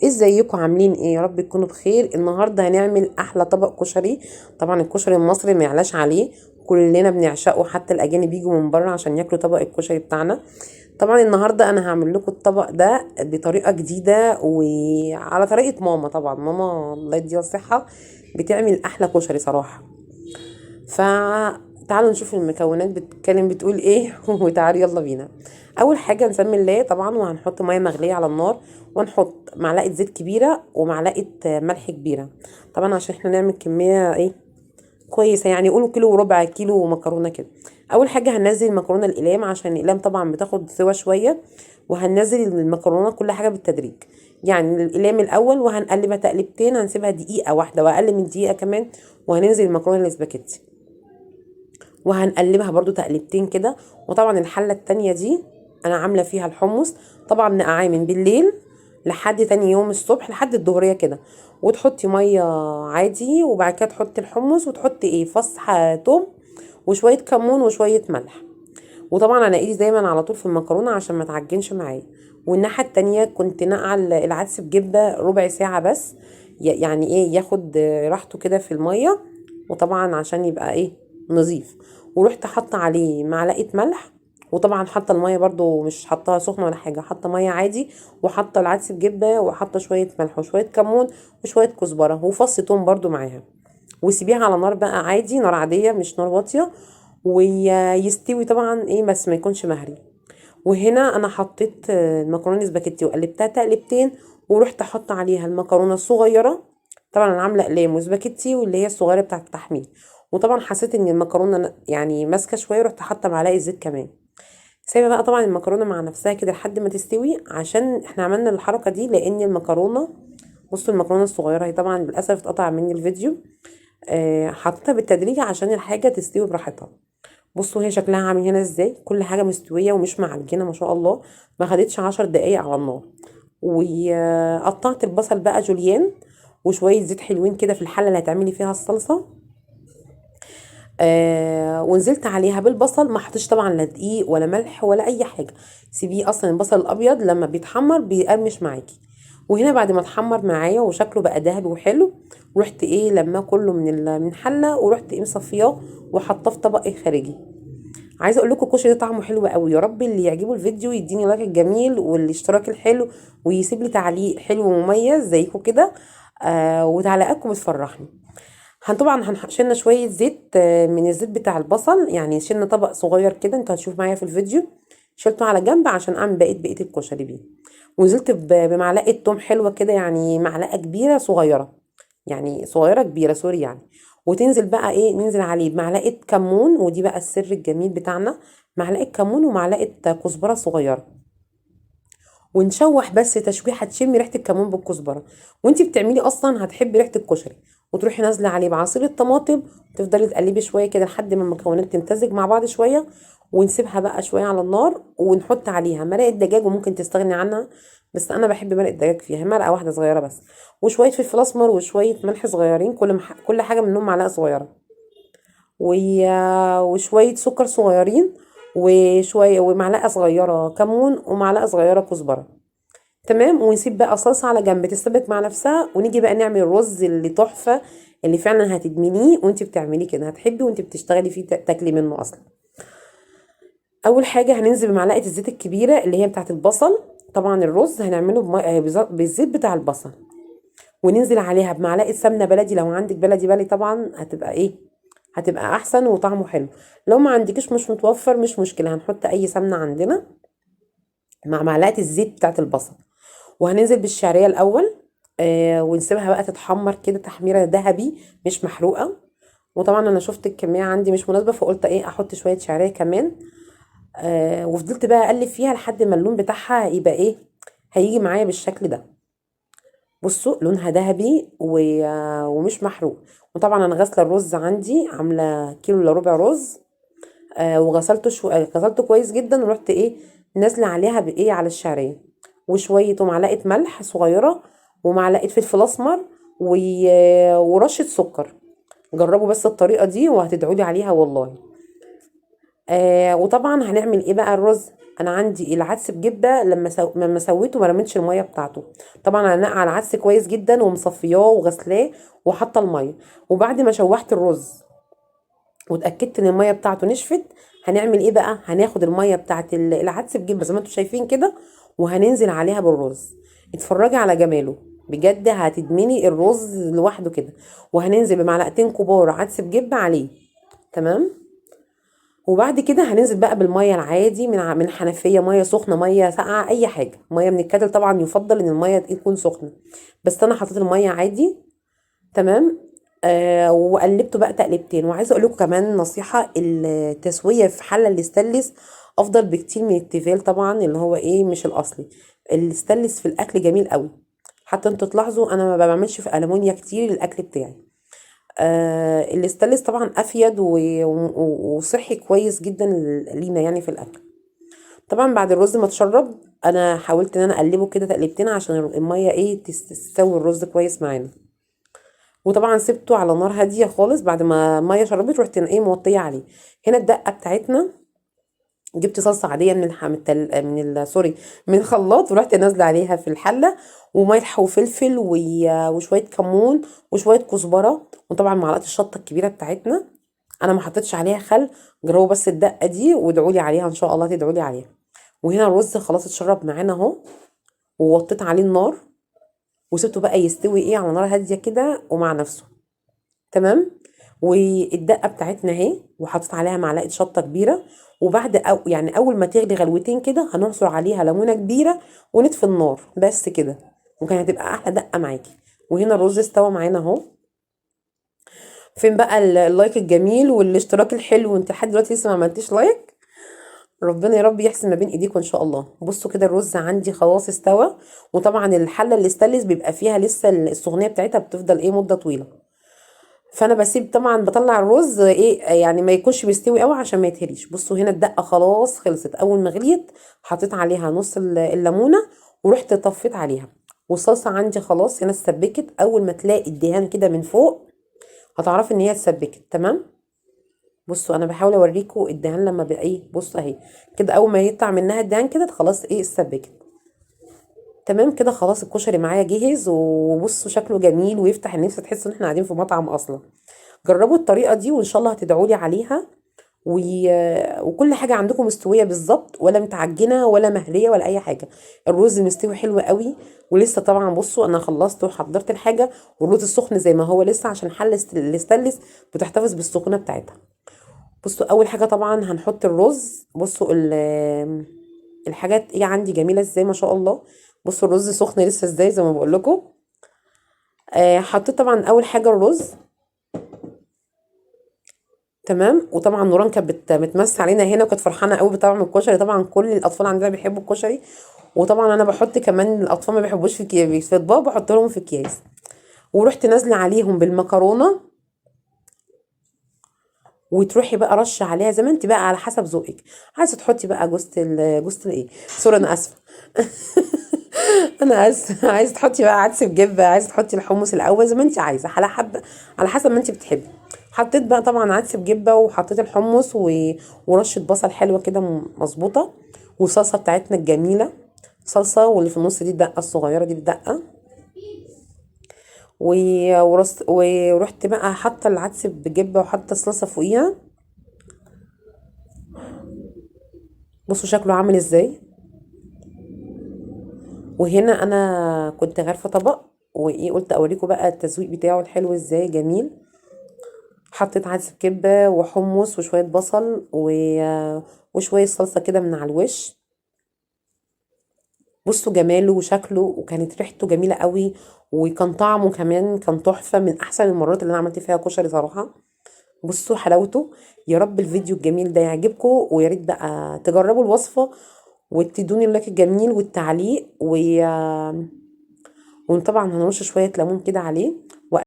ازيكم عاملين ايه؟ يا رب تكونوا بخير. النهارده هنعمل احلى طبق كشري. طبعا الكشري المصري ما يعلاش عليه، كلنا بنعشقه، حتى الاجانب يجوا من بره عشان ياكلوا طبق الكشري بتاعنا. طبعا النهارده انا هعمل لكم الطبق ده بطريقه جديده وعلى طريقه ماما. طبعا ماما الله يديها الصحه بتعمل احلى كشري صراحه. فتعالوا نشوف المكونات بتتكلم بتقول ايه وتعالوا يلا بينا. اول حاجه نسمي الله طبعا، وهنحط ميه مغليه على النار، ونحط معلقه زيت كبيره ومعلقه ملح كبيره. طبعا عشان احنا نعمل كميه ايه كويسه، يعني قولوا كيلو وربع كيلو مكرونه كده. اول حاجه هننزل المكرونه الاقلام، عشان الاقلام طبعا بتاخد سوا شويه، وهننزل المكرونه كل حاجه بالتدريج. يعني الاقلام الاول، وهنقلبها تقلبتين، هنسيبها دقيقه واحده واقل من دقيقه كمان، وهننزل المكرونه الاسباجيتي وهنقلبها برضو تقلبتين كده. وطبعا الحلة التانية دي انا عاملة فيها الحمص، طبعا نقعاه من بالليل لحد تاني يوم الصبح لحد الظهرية كده. وتحطي مية عادي، وبعد كده تحطي الحمص، وتحطي ايه فص توم وشوية كمون وشوية ملح. وطبعا انا ايدي دايما على طول في المكرونة عشان ما تعجنش معايا. والناحية التانية كنت نقع العدس بجبة ربع ساعة بس، يعني ايه ياخد راحته كده في المية، وطبعا عشان يبقى ايه نظيف. ورحت حاطه عليه معلقه ملح، وطبعا حاطه الميه برضو مش حاطاها سخنه ولا حاجه، حاطه ميه عادي، وحاطه العدس بجبه، وحاطه شويه ملح وشويه كمون وشويه كزبره وفص توم برضو معاها. وسيبيها على نار بقى عادي، نار عاديه مش نار واطيه، ويستوي طبعا ايه بس ما يكونش مهري. وهنا انا حطيت المكرونه سباكيتي وقلبتها تقلبتين، ورحت حاطه عليها المكرونه الصغيره. طبعا انا عامله اقلام وسباكيتي واللي هي الصغيره بتاعه التحمير. وطبعا حسيت ان المكرونه يعني ماسكه شويه، رحت حاطه معلقه زيت كمان. سايبه بقى طبعا المكرونه مع نفسها كده لحد ما تستوي، عشان احنا عملنا الحركه دي لان المكرونه، بصوا المكرونه الصغيره هي طبعا للاسف اتقطع مني الفيديو. حطيتها بالتدريج عشان الحاجه تستوي براحتها. بصوا هي شكلها عامل هنا ازاي، كل حاجه مستويه ومش معجنه ما شاء الله. ما خدتش 10 دقايق على النار. وقطعت البصل بقى جوليان، وشويه زيت حلوين كده في الحله اللي هتعملي فيها الصلصه. ونزلت عليها بالبصل، ما حطيتش طبعا لا دقيق ولا ملح ولا اي حاجه. سيبيه اصلا البصل الابيض لما بيتحمر بيقرمش معاكي. وهنا بعد ما اتحمر معايا وشكله بقى ذهبي وحلو، رحت ايه لما كله من حله، ورحت ايه مصفياه وحطاه في طبق إيه خارجي. عايزه اقول لكم الكشري ده طعمه حلو قوي. يا رب اللي يعجبه الفيديو يديني لايك الجميل والاشتراك الحلو، ويسيب لي تعليق حلو ومميز زيكم كده. وتعليقاتكم بتفرحني. طبعا شلنا شويه زيت من الزيت بتاع البصل، يعني شلنا طبق صغير كده، انت هتشوف معايا في الفيديو. شلته على جنب عشان اعمل بقيه الكشري بيه. ونزلت بمعلقه توم حلوه كده، يعني معلقه كبيره صغيره، يعني صغيره كبيره سوري يعني. وتنزل بقى ايه ننزل عليه بمعلقه كمون، ودي بقى السر الجميل بتاعنا. معلقه كمون ومعلقه كزبره صغيره. ونشوح بس تشويحه تشمي ريحه الكمون بالكزبره. وانتي بتعملي اصلا هتحبي ريحه الكشري. وتروحي نازله عليه بعصير الطماطم، تفضلي تقلبي شويه كده لحد ما المكونات تمتزج مع بعض شويه. ونسيبها بقى شويه على النار، ونحط عليها مرقه دجاج، وممكن تستغني عنها، بس انا بحب مرقه دجاج فيها مرقه واحده صغيره بس. وشويه فلفل اسمر وشويه ملح صغيرين، كل حاجه منهم معلقه صغيره. وشويه سكر صغيرين، وشويه ومعلقه صغيره كمون ومعلقه صغيره كزبره. تمام. ونسيب بقى صلصة على جنب تستبك مع نفسها، ونيجي بقى نعمل الرز اللي تحفة، اللي فعلا هتدمنيه وانت بتعمليه كده، هتحبي وانت بتشتغلي فيه تاكلي منه اصلا. اول حاجة هننزل بمعلقة الزيت الكبيرة اللي هي بتاعت البصل. طبعا الرز هنعمله بالزيت بتاع البصل. وننزل عليها بمعلقة سمنة بلدي، لو عندك بلدي بلدي طبعا هتبقى ايه هتبقى احسن وطعمه حلو. لو ما عندكش مش متوفر مش مشكلة، هنحط اي سمنة عندنا مع معلقة الزيت بتاعت البصل. وهننزل بالشعرية الأول. ونسيبها بقى تتحمر كده تحميرة ذهبي مش محروقة. وطبعا أنا شفت الكمية عندي مش مناسبة، فقلت إيه أحط شوية شعرية كمان. وفضلت بقى أقلب فيها لحد ما اللون بتاعها يبقى إيه هيجي معايا بالشكل ده. بصوا لونها ذهبي ومش محروق. وطبعا أنا غاسلة الرز عندي، عاملة كيلو إلا ربع رز. وغسلته غسلته كويس جدا، ورحت ايه نازله عليها بايه على الشعريه. وشويه ومعلقه ملح صغيره، ومعلقه فلفل اسمر، ورشه سكر. جربوا بس الطريقه دي وهتدعوا لي عليها والله. وطبعا هنعمل ايه بقى الرز. انا عندي العدس بجبه، لما سويته ما رميتش الميه بتاعته. طبعا انا نقع العدس كويس جدا ومصفياه وغسلاه وحاطه الميه. وبعد ما شوحت الرز واتاكدت ان الميه بتاعته نشفت، هنعمل ايه بقى؟ هناخد الميه بتاعت العدس بجبه زي ما انتم شايفين كده، وهننزل عليها بالرز. اتفرجي على جماله، بجد هتدمني الرز لوحده كده. وهننزل بمعلقتين كبار عدس بجبه عليه. تمام. وبعد كده هننزل بقى بالميه العادي من حنفيه، ميه سخنه ميه ساقعه اي حاجه، ميه من الكاتل. طبعا يفضل ان الميه تكون سخنه، بس انا حطيت الميه عادي. تمام. وقلبته بقى تقلبتين. وعايزه اقول لكم كمان نصيحه: التسويه في حله الاستانلس افضل بكتير من التيفال، طبعا اللي هو ايه مش الاصلي. الاستانلس في الاكل جميل قوي. حتى انتوا تلاحظوا انا ما بعملش في المونيا كتير الاكل بتاعي. الاستانلس طبعا افيد وصحي كويس جدا لينا يعني في الاكل. طبعا بعد الرز ما اتشرب، انا حاولت ان انا اقلبه كده تقلبتين عشان الميه ايه تستوي الرز كويس معانا. وطبعا سبته على نار هاديه خالص. بعد ما الميه شربت رحت ايه موطيه عليه. هنا الدقه بتاعتنا، جبت صلصه عاديه سوري، من الخلاط، ورحت نازله عليها في الحله، وملح وفلفل وشويه كمون وشويه كزبره، وطبعا معلقه الشطه الكبيره بتاعتنا. انا ما حطيتش عليها خل. جربوا بس الدقه دي وادعوا لي عليها ان شاء الله تدعوا لي عليها. وهنا الرز خلاص اتشرب معانا اهو، ووطيت عليه النار وسبته بقى يستوي ايه على نار هاديه كده ومع نفسه. تمام. والدقه بتاعتنا اهي، وحطيت عليها معلقه شطه كبيره. وبعد يعني اول ما تغلي غلوتين كده هنعصر عليها ليمونه كبيره ونطفي النار بس كده، وكانت هتبقى احلى دقه معاكي. وهنا الرز استوى معانا اهو. فين بقى اللايك الجميل والاشتراك الحلو؟ انت لحد دلوقتي لسه ما عملتيش لايك. ربنا يا رب يحسن ما بين ايديكم ان شاء الله. بصوا كده الرز عندي خلاص استوى. وطبعا الحله اللي استلس بيبقى فيها لسه السخونيه بتاعتها بتفضل ايه مده طويله. فانا بسيب طبعا بطلع الرز ايه يعني ما يكونش مستوي قوي عشان ما يتهريش. بصوا هنا الدقه خلاص خلصت. اول ما غليت حطيت عليها نص الليمونه ورحت طفيت عليها. والصلصه عندي خلاص هنا اتسبكت. اول ما تلاقي الدهان كده من فوق هتعرفي ان هي اتسبكت. تمام. بصوا انا بحاول اوريكم الدهان لما بقى ايه. بصوا اهي كده، اول ما يطلع منها الدهان كده خلاص ايه اتسبكت. تمام كده خلاص الكشري معايا جهز. وبصوا شكله جميل ويفتح النفس، تحسوا ان احنا قاعدين في مطعم اصلا. جربوا الطريقه دي وان شاء الله هتدعوا لي عليها. و... وكل حاجه عندكم مستويه بالظبط، ولا متعجنه ولا مهريه ولا اي حاجه. الرز مستوي حلو قوي. ولسه طبعا بصوا انا خلصت وحضرت الحاجه، والرز السخن زي ما هو لسه عشان حل الاستانلس بتحتفظ بالسخونه بتاعتها. بصوا اول حاجه طبعا هنحط الرز. بصوا الحاجات ايه عندي جميله ازاي ما شاء الله. بصوا الرز سخن لسه ازاي زي ما بقول لكم. حطيت طبعا اول حاجه الرز. تمام. وطبعا نوران كانت بتمس علينا هنا وكانت فرحانه قوي بطعم الكشري. طبعا كل الاطفال عندنا بيحبوا الكشري. وطبعا انا بحط كمان الاطفال ما بيحبوش في اطباق بحط لهم في اكياس. ورحت نازله عليهم بالمكرونه. وتروحي بقى رش عليها زي ما انت بقى على حسب ذوقك. عايزه تحطي بقى جوزة الايه سوري انا اسفه. انا اسفه. عايزه تحطي بقى عدس بجبه، عايزه تحطي الحمص الاول زي ما انت عايزه على حسب ما انت بتحبي. حطيت بقى طبعا عدس بجبه وحطيت الحمص ورشه بصل حلوه كده مظبوطه. والصلصه بتاعتنا الجميله صلصه، واللي في النص دي الدقه الصغيره دي الدقه. ورحت بقى حاطه العدس بجبه وحاطه الصلصه فوقيها. بصوا شكله عامل ازاي. وهنا انا كنت غارفه طبق وايه قلت اوريكم بقى التزويق بتاعه الحلو ازاي جميل. حطيت عدس بكبه وحمص وشويه بصل وشويه صلصه كده من على الوش. بصوا جماله وشكله، وكانت ريحته جميله قوي. وكان طعمه كمان كان تحفه، من احسن المرات اللي انا عملت فيها كشري صراحه. بصوا حلاوته. يا رب الفيديو الجميل ده يعجبكم، ويا ريت بقى تجربوا الوصفه وتدوني اللايك الجميل والتعليق وطبعا هنرش شويه ليمون كده عليه.